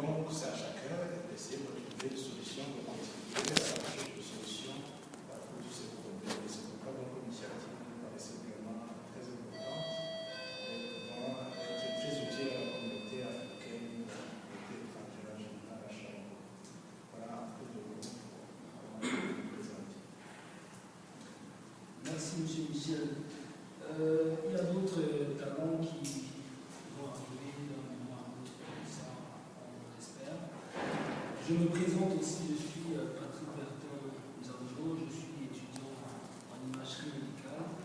donc, c'est à chacun d'essayer de trouver une solution, de contribuer à la recherche de solutions pour tous ces problèmes. Et c'est pourquoi donc l'initiative nous paraissait vraiment très importante et vraiment être très utile à la communauté africaine, à la communauté étrangère en général, à Chambre. Voilà un peu de mots pour vous présenter. Merci, M. Michel. Il y a d'autres talents qui vont arriver dans le mois d'août, ça, on l'espère. Je me présente aussi, je suis Patrick Bertin Mzanjo, je suis étudiant en imagerie médicale,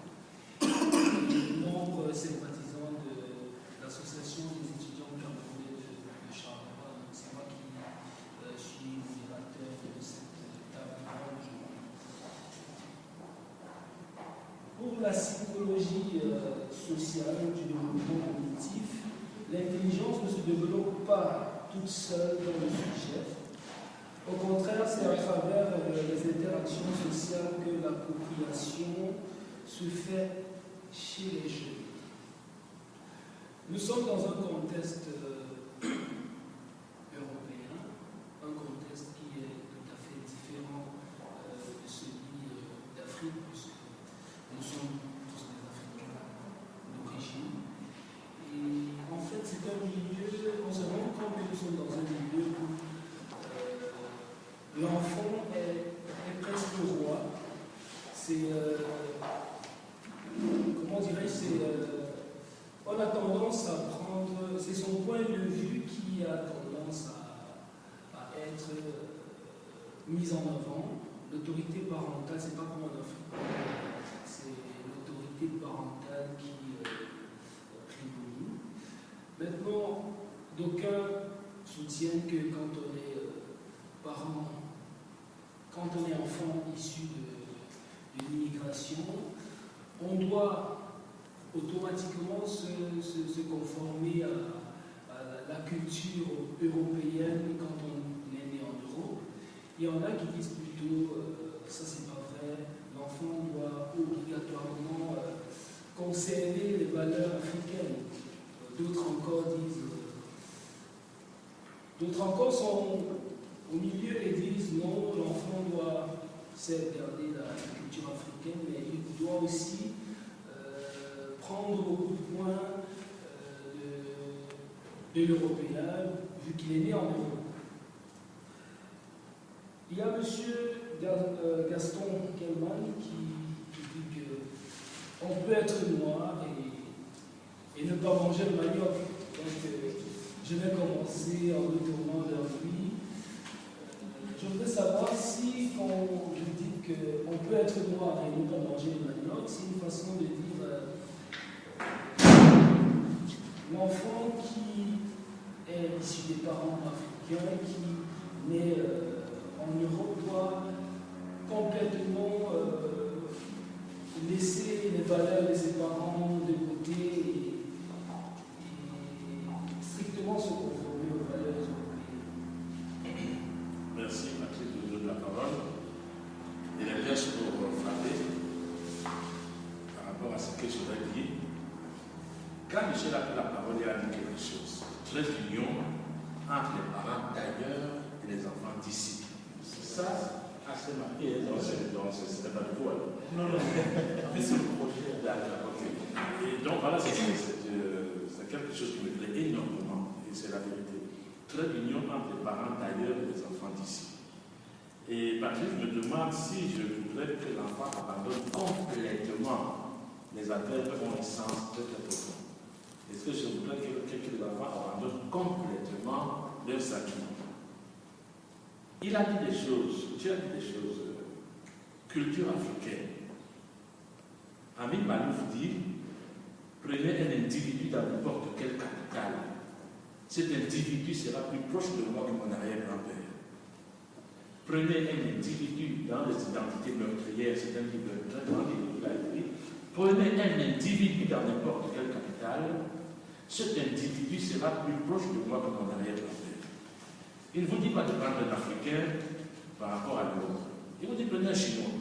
membre sympathisant de l'association des étudiants camerounais de Charleroi. C'est moi qui suis modérateur de cette table ronde aujourd'hui. Pour la psychologie sociale du développement cognitif, l'intelligence ne se développe pas toute seule dans le sujet. Au contraire, c'est à travers les interactions sociales que l'appropriation se fait chez les jeunes. Nous sommes dans un contexte européen, un contexte qui est tout à fait différent de celui d'Afrique, puisque nous sommes tous des Africains d'origine. Et en fait, c'est un milieu, on se rend compte que nous sommes dans un milieu où l'enfant est presque roi. C'est, comment dirais-je, on a tendance à prendre, c'est son point de vue qui a tendance à être mis en avant. L'autorité parentale, c'est pas comme en Afrique. C'est l'autorité parentale qui prédomine. Maintenant, d'aucuns soutiennent que quand on est parent, quand on est enfant issu de l'immigration, on doit automatiquement se conformer à la culture européenne quand on est né en Europe. Il y en a qui disent plutôt, ça c'est pas vrai, l'enfant doit obligatoirement conserver les valeurs africaines. D'autres encore sont au milieu et disent non, l'enfant doit certes garder la culture africaine, mais il doit aussi prendre beaucoup de points de l'européen, vu qu'il est né en Europe. Il y a M. Gaston Kelman qui dit qu'on peut être noir et ne pas manger le manioc. Donc, je vais commencer en me tournant vers lui. Je voudrais savoir si, quand je dis qu'on peut être noir et ne pas manger le manioc, c'est une façon de dire l'enfant qui est issu des parents africains, qui naît en Europe, doit complètement laisser les valeurs de ses parents de côté et strictement se conformer aux valeurs européennes. Merci, Patrick, de donner la parole. Et la place pour Fabé, par rapport à ce que je vais dire. Quand Michel a pris la parole, il a dit quelque chose très mignon entre les parents d'ailleurs et les enfants d'ici. Ça, assez marqué. Non, c'était pas de voix. Non, mais c'est le projet. D'accord, ok. Et donc voilà, c'est quelque chose qui me plaît énormément, et c'est la vérité. Très mignon entre les parents d'ailleurs et les enfants d'ici. Et Patrick me demande si je voudrais que l'enfant abandonne complètement les affaires qui ont un sens très très profond. Est-ce que je voudrais que les enfants abandonnent complètement leur sentiment? Il a dit des choses, tu as dit des choses, culture africaine. Amin Malouf dit, prenez un individu dans n'importe quelle capitale. Cet individu sera plus proche de moi que mon arrière-grand-père. Prenez un individu dans les identités meurtrières, c'est un livre très grand qu'il a écrit. Prenez un individu dans n'importe quelle capitale, cet individu sera plus proche de moi que mon arrière-grand-père. Il ne vous dit pas de prendre un Africain par rapport à l'autre. Il vous dit prenez un Chinois,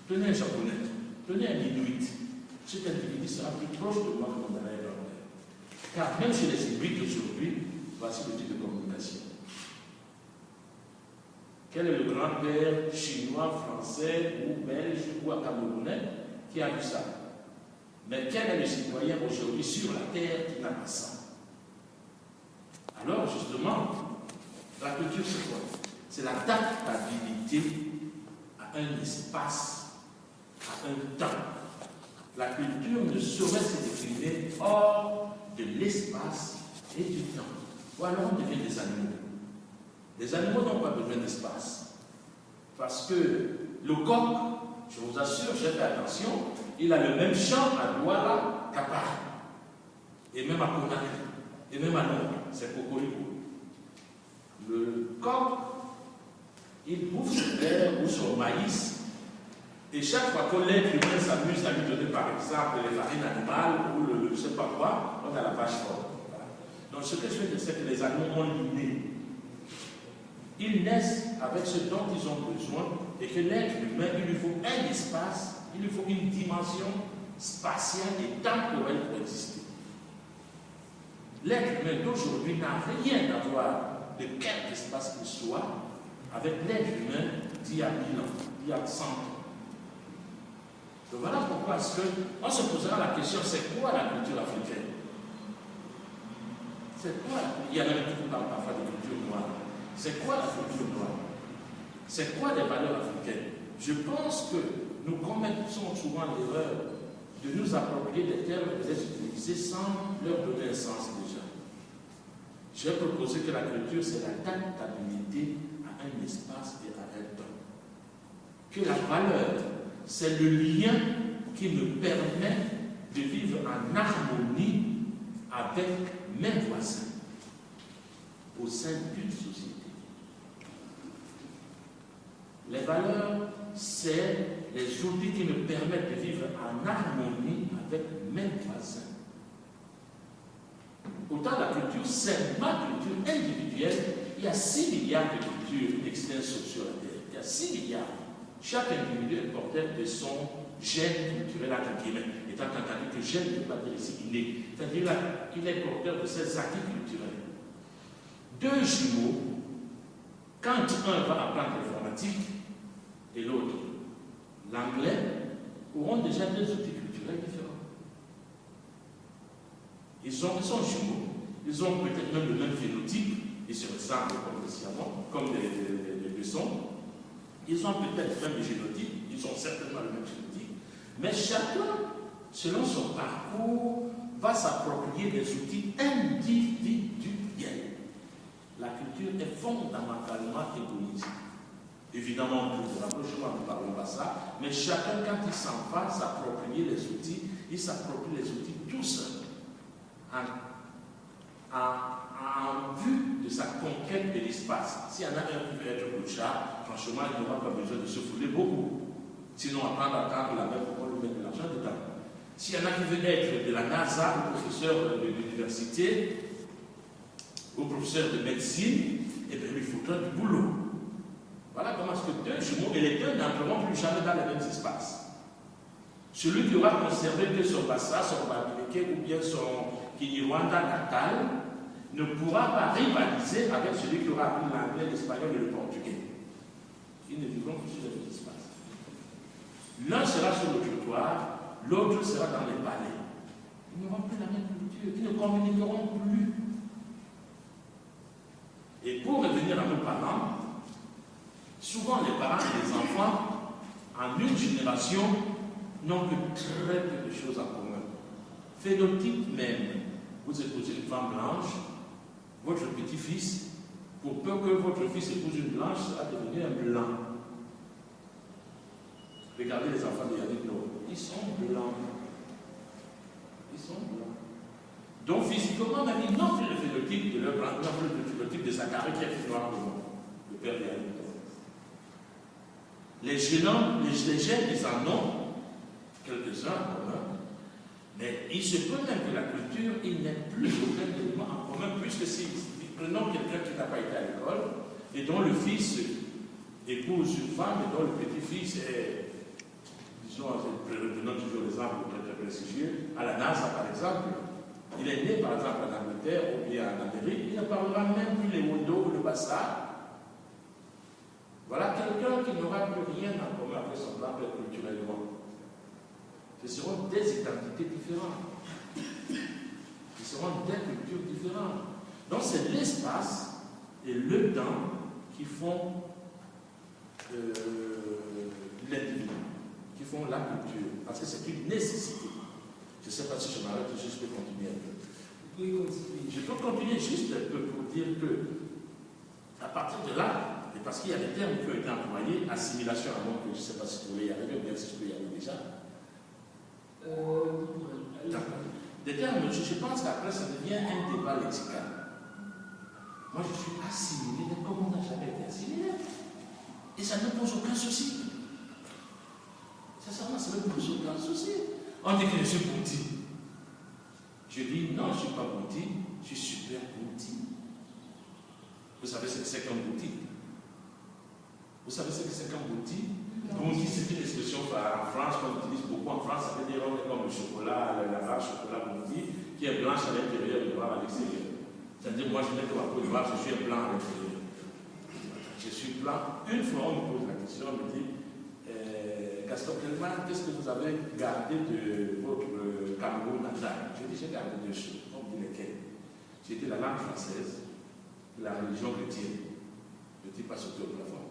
prenez un Japonais, prenez un Inuit. Cet individu sera plus proche de moi que mon arrière-grand-père. Car même chez les Inuits aujourd'hui, voici le type de communication. Quel est le grand-père chinois, français ou belge ou camerounais qui a vu ça? Mais quel est le citoyen aujourd'hui sur la terre qui n'a pas ça? Alors justement, la culture c'est quoi? C'est l'adaptabilité à un espace, à un temps. La culture ne saurait se décliner hors de l'espace et du temps. Ou alors on devient des animaux. Les animaux n'ont pas besoin d'espace. Parce que le coq, je vous assure, j'ai fait attention, il a le même chant à Douala qu'à Paris. Et même à Conakry. Et même à Londres. C'est Cocorico. Le coq, il bouffe son terre ou son maïs. Et chaque fois que l'être humain s'amuse à lui donner, par exemple, les farines animales ou le je ne sais pas quoi, on a la vache forte. Voilà. Donc ce que je veux dire, c'est que les animaux ont l'inné. Ils naissent avec ce dont ils ont besoin et que l'être humain, il lui faut un espace, il lui faut une dimension spatiale et temporelle pour exister. L'être humain d'aujourd'hui n'a rien à voir de quelque espace qu'il soit avec l'être humain d'il y a 1000 ans, d'il y a 100 ans. Donc voilà pourquoi est-ce qu'on se posera la question, c'est quoi la culture africaine? C'est quoi? Il y en a qui parlent parfois de culture noire. C'est quoi la culture noire? C'est quoi les valeurs africaines? Je pense que nous commettons souvent l'erreur de nous approprier des termes et de les utiliser sans leur donner un sens déjà. J'ai proposé que la culture, c'est l'adaptabilité à un espace et à un temps. Que la valeur, c'est le lien qui me permet de vivre en harmonie avec mes voisins au sein d'une société. Les valeurs, c'est les outils qui me permettent de vivre en harmonie avec mes voisins. Autant la culture, c'est ma culture individuelle. Il y a 6 milliards de cultures existentielles sur la Terre. Il y a 6 milliards. Chaque individu est porteur de son gène culturel, entre guillemets, étant entendu que gène ne peut pas dire ici inné. C'est-à-dire qu'il est porteur de ses acquis culturels. 2 jumeaux, quand un va apprendre l'informatique et l'autre l'anglais, auront déjà 2 outils culturels différents. Ils sont jumeaux, ils ont peut-être même le même phénotype, ils se ressemblent progressivement, comme les buissons. Ils ont peut-être même le génotype, ils ont certainement le même génotype, mais chacun, selon son parcours, va s'approprier des outils individuels. La culture est fondamentalement égoïste. Évidemment, pour le rapprochement, nous ne parlons pas ça, mais chacun, quand il s'en va s'approprier les outils, il s'approprie les outils tout seul, en vue de sa conquête de l'espace. S'il y en a un qui veut être clochard, franchement, il n'aura pas besoin de se fouler beaucoup. Sinon, apprendre à tendre la main pour lui mettre de l'argent dedans. S'il y en a qui veut être de la NASA, ou professeur de l'université, ou professeur de médecine, eh bien, il faudra du boulot. Voilà comment est-ce que 2 jumeaux, et les 2 n'entreront plus jamais dans les mêmes espaces. Celui qui aura conservé que son Bassa, son Babilike ou bien son Kinyarwanda natal ne pourra pas rivaliser avec celui qui aura appris l'anglais, l'espagnol et le portugais. Ils ne vivront que sur les mêmes espaces. L'un sera sur le trottoir, l'autre sera dans les palais. Ils n'auront plus la même culture, ils ne communiqueront plus. Et pour revenir à nos parents, souvent les parents et les enfants, en une génération, n'ont que très peu de choses en commun. Phénotype même. Vous épousez une femme blanche, votre petit-fils, pour peu que votre fils épouse une blanche, ça va devenir un blanc. Regardez les enfants de Yannick Noah. Ils sont blancs. Ils sont blancs. Donc physiquement, même ils n'ont plus le phénotype de leur grand, ils n'ont plus le phénotype de Zacharie qui est noir comme le père de Yannick Noah. Les gènes, ils en ont quelques-uns en commun, mais il se peut même que la culture, il n'ait plus aucun élément en commun, puisque si prenons quelqu'un qui n'a pas été à l'école et dont le fils épouse une femme et dont le petit-fils est, disons, prenons toujours l'exemple très prestigieux, à la NASA par exemple, il est né par exemple en Angleterre ou bien en Amérique, il ne parlera même plus les Wondo ou le Bassa. Voilà quelqu'un qui n'aura plus rien en commun avec son plan culturellement. Ce seront des identités différentes. Ce seront des cultures différentes. Donc c'est l'espace et le temps qui font l'individu, qui font la culture. Parce que c'est une nécessité. Je ne sais pas si je m'arrête, je peux continuer un peu. Oui, continuez. Je peux continuer juste un peu pour dire que, à partir de là, et parce qu'il y a des termes qui ont été employés, assimilation à moi, que je ne sais pas si vous voulez y arriver, ou bien si je peux y arriver déjà. Des termes, je pense qu'après ça devient un débat lexical. Moi je suis assimilé, mais comme on n'a jamais été assimilé. Et ça ne pose aucun souci. Sincèrement, ça ne pose aucun souci. On dit que je suis bouti. Je dis non, je ne suis pas bouti, je suis super bouti. Vous savez ce que c'est qu'un bouti? Vous savez ce que c'est qu'un bouti? Bouti, c'est une expression en France qu'on utilise beaucoup. En France, ça veut dire on est comme le chocolat, la vache chocolat bouti, qui est blanche à l'intérieur et noire à l'extérieur. C'est-à-dire, moi, je n'ai que ma peau noire, je suis blanc à l'intérieur. Je suis blanc. Une fois, on me pose la question, on me dit Gaston Kelman, qu'est-ce que vous avez gardé de votre Cameroun natal? Je dis j'ai gardé deux choses. On me dit lesquelles? J'ai dit la langue française, la religion chrétienne. Je dis pas sauter au plafond.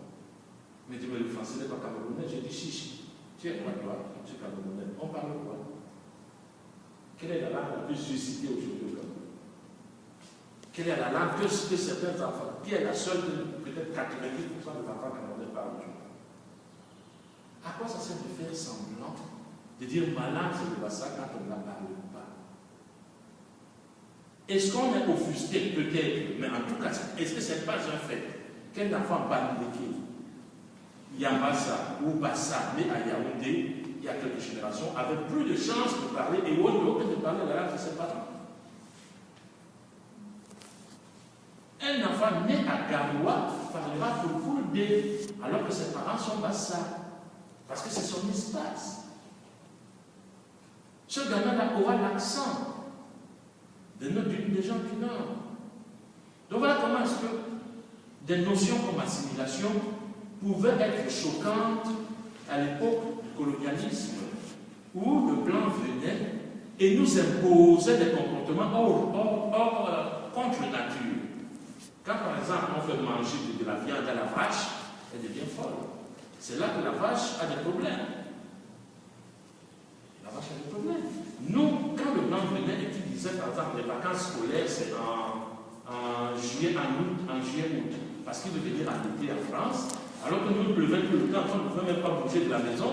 Il me dit mais le français n'est pas camerounais. J'ai dit chichi. Tu es quoi toi? Je suis camerounais. On parle quoi? Quelle est la langue la plus suscitée aujourd'hui au Cameroun? Quelle est la langue que certains enfants, qui est la seule que peut-être 90% des enfants camerounais parlent aujourd'hui? À quoi ça sert de faire semblant de dire ma langue c'est le Bassa quand on ne la parle pas? Est-ce qu'on est offusqué? Peut-être, mais en tout cas, est-ce que ce n'est pas un fait qu'un enfant Bandéké, Yambassa ou Bassa, né à Yaoundé, il y a quelques générations, avait plus de chances de parler et Wondo que de parler la langue de ses parents? Un enfant né à Garoua parlera Fulfulde alors que ses parents sont Bassa. Parce que c'est son espace. Ce gamin-là aura l'accent des gens du Nord. Donc voilà comment est-ce que des notions comme assimilation pouvaient être choquantes à l'époque du colonialisme, où le blanc venait et nous imposait des comportements contre nature. Quand par exemple on fait manger de la viande à la vache, elle devient folle. C'est là que la vache a des problèmes. La vache a des problèmes. Nous, quand le blanc venait et qu'il disait, par exemple, les vacances scolaires, c'est en juillet, en juillet-août, parce qu'il veut venir en été en France, alors que nous, le 28 temps, on ne pouvait même pas bouger de la maison.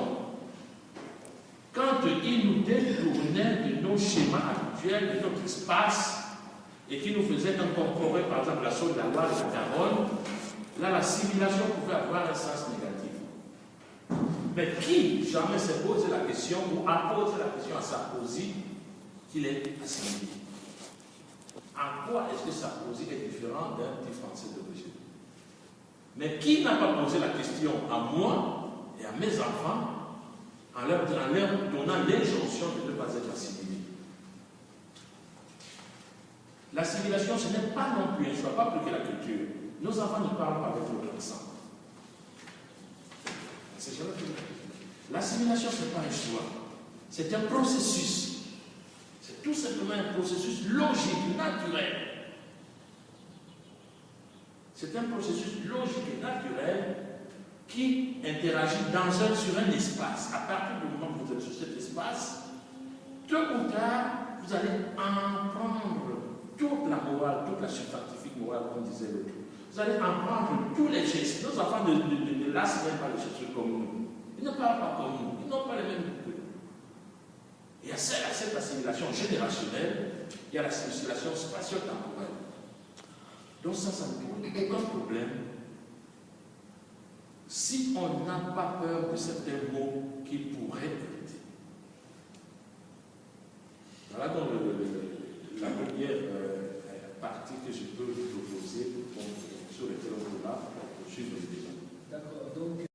Quand il nous détournait de nos schémas actuels, de notre espace, et qu'il nous faisait incorporer, par exemple, la Saône, la Loire et la Garonne, là, l'assimilation pouvait avoir un sens négatif. Mais qui jamais s'est posé la question ou a posé la question à Sarkozy qu'il est assimilé? En quoi est-ce que Sarkozy est différent d'un petit Français d'origine? Mais qui n'a pas posé la question à moi et à mes enfants en leur donnant l'injonction de ne pas être assimilés? L'assimilation, ce n'est pas non plus un choix, pas plus que la culture. Nos enfants ne parlent pas avec notre accent. C'est jamais plus. L'assimilation, ce n'est pas un choix. C'est un processus. C'est tout simplement un processus logique, naturel. C'est un processus logique et naturel qui interagit sur un espace. À partir du moment où vous êtes sur cet espace, tôt ou tard, vous allez en prendre toute la morale, toute la scientifique morale, comme disait l'autre. Vous allez en prendre tous les gestes. Nos enfants ne lassent même pas les gestes comme nous. Ils ne parlent pas comme nous. Ils n'ont pas les mêmes goûts. Il y a cette assimilation générationnelle, il y a l'assimilation spatio-temporelle. Donc ça ne pose aucun problème. Si on n'a pas peur de certains mots